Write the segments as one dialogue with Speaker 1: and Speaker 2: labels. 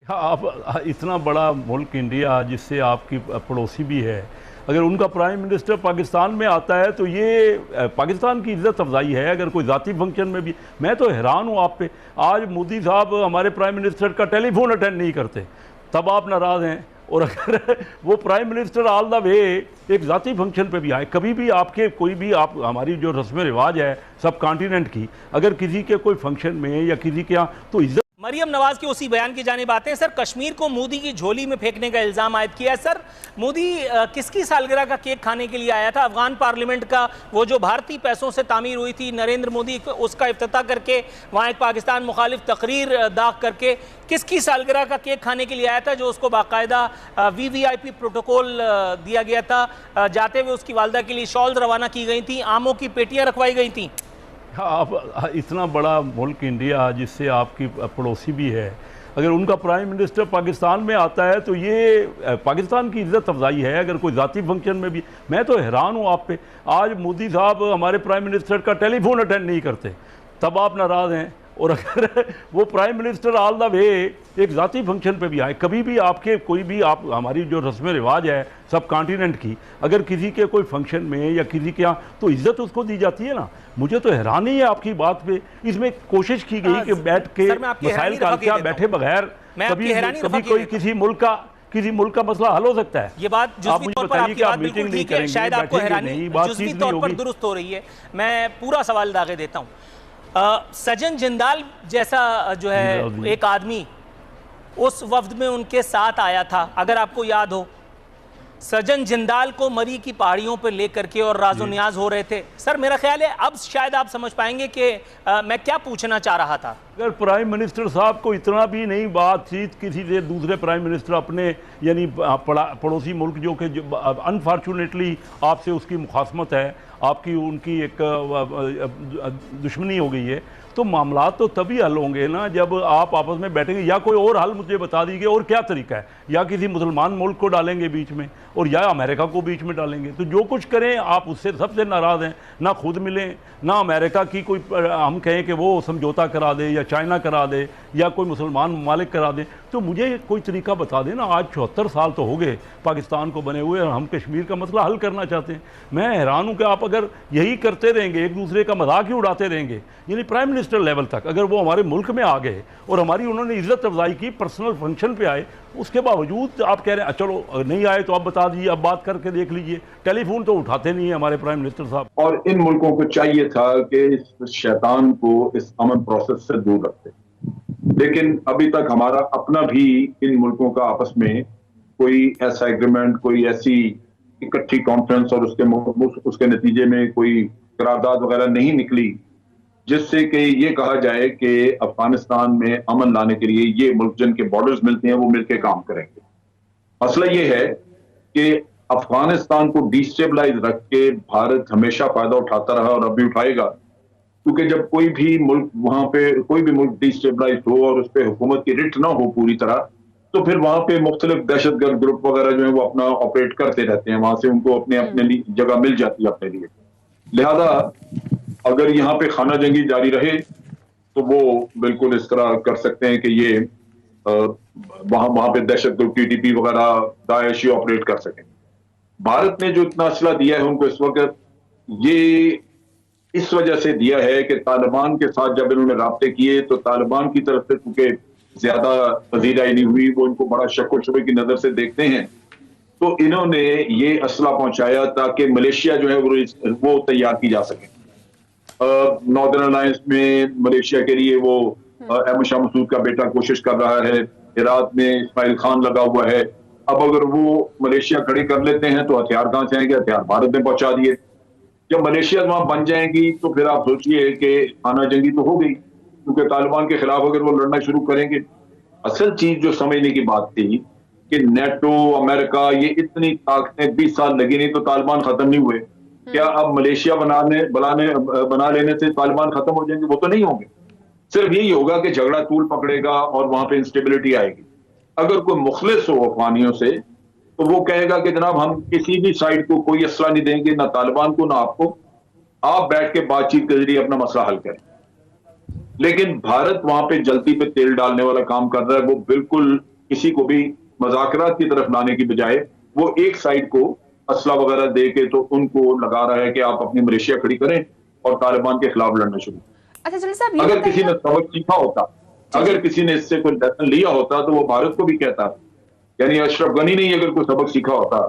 Speaker 1: आप इतना बड़ा मुल्क इंडिया जिससे आपकी पड़ोसी भी है, अगर उनका प्राइम मिनिस्टर पाकिस्तान में आता है तो ये पाकिस्तान की इज्जत अफजाई है। अगर कोई ज़ाती फंक्शन में भी, मैं तो हैरान हूँ आप पे। आज मोदी साहब हमारे प्राइम मिनिस्टर का टेलीफोन अटेंड नहीं करते, तब आप नाराज़ हैं। और अगर वो prime minister all the way एक ज़ाती फंक्शन पे भी आए, कभी भी आपके कोई भी आप हमारी जो रस्म रिवाज है सब कॉन्टिनेंट की, अगर किसी के कोई फंक्शन में या किसी के यहाँ, तो इज्जत।
Speaker 2: मरियम नवाज के उसी बयान की जानिब आते हैं। सर, कश्मीर को मोदी की झोली में फेंकने का इल्जाम आयद किया है। सर, मोदी किसकी सालगिरह का केक खाने के लिए आया था? अफगान पार्लियामेंट का वो जो भारतीय पैसों से तामीर हुई थी, नरेंद्र मोदी उसका इफ्तिताह करके वहाँ एक पाकिस्तान मुखालिफ तकरीर दाग करके किसकी सालगिरह का केक खाने के लिए आया था, जो उसको बाकायदा VVIP प्रोटोकॉल दिया गया था? जाते हुए उसकी वालदा के लिए शॉल रवाना की गई थी, आमों की पेटियाँ रखवाई गई थी।
Speaker 1: आप इतना बड़ा मुल्क इंडिया जिससे आपकी पड़ोसी भी है, अगर उनका प्राइम मिनिस्टर पाकिस्तान में आता है तो ये पाकिस्तान की इज्जत अफजाई है। अगर कोई ज़ाती फंक्शन में भी, मैं तो हैरान हूँ आप पे। आज मोदी साहब हमारे प्राइम मिनिस्टर का टेलीफोन अटेंड नहीं करते, तब आप नाराज़ हैं। और अगर वो prime minister all the way एक ज़ाती फंक्शन पे भी आए, कभी भी आपके कोई भी आप हमारी जो रस्म रिवाज है सब कॉन्टिनेंट की, अगर किसी के कोई फंक्शन में या किसी के यहाँ, तो इज्जत उसको दी जाती है ना। मुझे तो हैरानी है आपकी बात पे। इसमें कोशिश की गई कि बैठ के मसाइल का क्या बैठे बगैर कभी कोई किसी मुल्क का मसला हल हो सकता है।
Speaker 2: ये बात जुज़वी तौर पर आपकी बात बिल्कुल ठीक है, शायद आपको हैरानी जुज़वी तौर पर दुरुस्त हो रही है। मैं पूरा सवाल दागे देता हूँ। सजन जिंदाल जैसा जो है एक आदमी उस वफ्द में उनके साथ आया था, अगर आपको याद हो। सजन जिंदाल को मरी की पहाड़ियों पर लेकर के और राजो न्याज हो रहे थे। सर, मेरा ख्याल है अब शायद आप समझ पाएंगे कि मैं क्या पूछना चाह रहा था।
Speaker 1: अगर प्राइम मिनिस्टर साहब को इतना भी नहीं बातचीत किसी से दूसरे प्राइम मिनिस्टर अपने यानी पड़ोसी मुल्क जो कि अनफॉर्चुनेटली आपसे उसकी मुखासमत है, आपकी उनकी एक दुश्मनी हो गई है, तो मामला तो तभी हल होंगे ना जब आप आपस में बैठेंगे। या कोई और हल मुझे बता दीजिए, और क्या तरीका है? या किसी मुसलमान मुल्क को डालेंगे बीच में, और या अमेरिका को बीच में डालेंगे। तो जो कुछ करें आप उससे सबसे नाराज़ हैं। ना खुद मिलें, ना अमेरिका की कोई हम कहें कि वो समझौता करा दे, या चाइना करा दे, या कोई मुसलमान ममालिक करा दे। तो मुझे कोई तरीका बता दें ना। आज 74 साल तो हो गए पाकिस्तान को बने हुए, और हम कश्मीर का मसला हल करना चाहते हैं। मैं हैरान हूँ कि आप अगर यही करते रहेंगे, एक दूसरे का मजाक ही उड़ाते रहेंगे, यानी प्राइम मिनिस्टर लेवल तक अगर वो हमारे मुल्क में आ गए और हमारी उन्होंने इज्जत अफजाई की, पर्सनल फंक्शन पे आए, उसके बावजूद आप कह रहे हैं चलो नहीं आए तो आप बता दीजिए, अब बात करके देख लीजिए। टेलीफोन तो उठाते नहीं है हमारे प्राइम मिनिस्टर साहब।
Speaker 3: और इन मुल्कों को चाहिए था कि इस शैतान को इस अमन प्रोसेस से दूर रखते, लेकिन अभी तक हमारा अपना भी इन मुल्कों का आपस में कोई ऐसा एग्रीमेंट, कोई ऐसी इकट्ठी कॉन्फ्रेंस और उसके नतीजे में कोई करारदाद वगैरह नहीं निकली जिससे कि ये कहा जाए कि अफगानिस्तान में अमन लाने के लिए ये मुल्क जिनके बॉर्डर्स मिलते हैं वो मिलकर काम करेंगे। मसला ये है कि अफगानिस्तान को डिस्टेबलाइज रख के भारत हमेशा फायदा उठाता रहा और अब भी उठाएगा, क्योंकि जब कोई भी मुल्क वहां पे कोई भी मुल्क डिस्टेबलाइज हो और उस पर हुकूमत की रिट ना हो पूरी तरह, तो फिर वहां पे मुख्तलिफ दहशतगर्द ग्रुप वगैरह जो है वो अपना ऑपरेट करते रहते हैं, वहां से उनको अपने अपने जगह मिल जाती है अपने लिए। लिहाजा अगर यहाँ पे खाना जंगी जारी रहे तो वो बिल्कुल इस तरह कर सकते हैं कि ये वहां पे दहशतगर्द TTP वगैरह दाएश ऑपरेट कर सकें। भारत ने जो इतना असला दिया है उनको इस वक्त, ये इस वजह से दिया है कि तालिबान के साथ जब इन्होंने राब्ते किए तो तालिबान की तरफ से चूंकि ज्यादा पजीराई नहीं हुई, वो इनको बड़ा शक व शुबे की नजर से देखते हैं, तो इन्होंने ये असला पहुंचाया ताकि मलेशिया जो है वो तैयार की जा सके। नॉर्दर्न अलायंस में मलेशिया के लिए वो अहमद शाह मसूद का बेटा कोशिश कर रहा है, इराक में इस्माइल खान लगा हुआ है। अब अगर वो मलेशिया खड़ी कर लेते हैं तो हथियार कहां से आएंगे? हथियार भारत ने पहुंचा दिए। जब मलेशिया वहां बन जाएंगी तो फिर आप सोचिए कि खाना जंगी तो हो गई, क्योंकि तालिबान के खिलाफ अगर वो लड़ना शुरू करेंगे। असल चीज जो समझने की बात थी कि नेटो, अमेरिका, ये इतनी ताकतें 20 साल लगी नहीं तो तालिबान खत्म नहीं हुए। क्या अब मलेशिया बना लेने से तालिबान खत्म हो जाएंगे? वो तो नहीं होंगे। सिर्फ यही होगा कि झगड़ा तूल पकड़ेगा और वहां पे इंस्टेबिलिटी आएगी। अगर कोई मुखलिस हो अफगानियों से तो वो कहेगा कि जनाब हम किसी भी साइड को कोई असला नहीं देंगे, ना तालिबान को ना आपको, आप बैठ के बातचीत के जरिए अपना मसला हल करें। लेकिन भारत वहां पे जल्दी पे तेल डालने वाला काम कर रहा है। वो बिल्कुल किसी को भी मज़ाकरात की तरफ लाने की बजाय वो एक साइड को असला वगैरह दे के तो उनको लगा रहा है कि आप अपनी मलेशिया खड़ी करें और तालिबान के खिलाफ लड़ना शुरू।
Speaker 4: अच्छा जलील साहब,
Speaker 3: अगर किसी ने सबक सीखा होता, अगर किसी ने इससे कोई लेसन लिया होता तो वो भारत को भी कहता, यानी अशरफ गनी ने अगर कोई सबक सीखा होता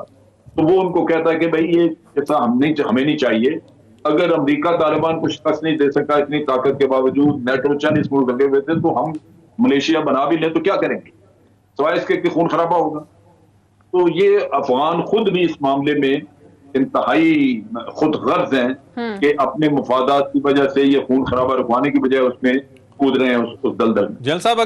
Speaker 3: तो वो उनको कहता है कि भाई ये ऐसा हमें नहीं चाहिए। अगर अमेरिका तालिबान को शिकस्त नहीं दे सका इतनी ताकत के बावजूद, नेटो 40 मुल्क लगे हुए थे, तो हम मलेशिया बना भी लें तो क्या करेंगे, सवाए इसके कि खून खराबा होगा। तो ये अफगान खुद भी इस मामले में इंतहाई खुद गर्ज हैं कि अपने मफादात की वजह से ये खून खराबा रुकवाने की बजाय उसमें कूद रहे हैं उस दलदल में।
Speaker 5: जल साहब, अगर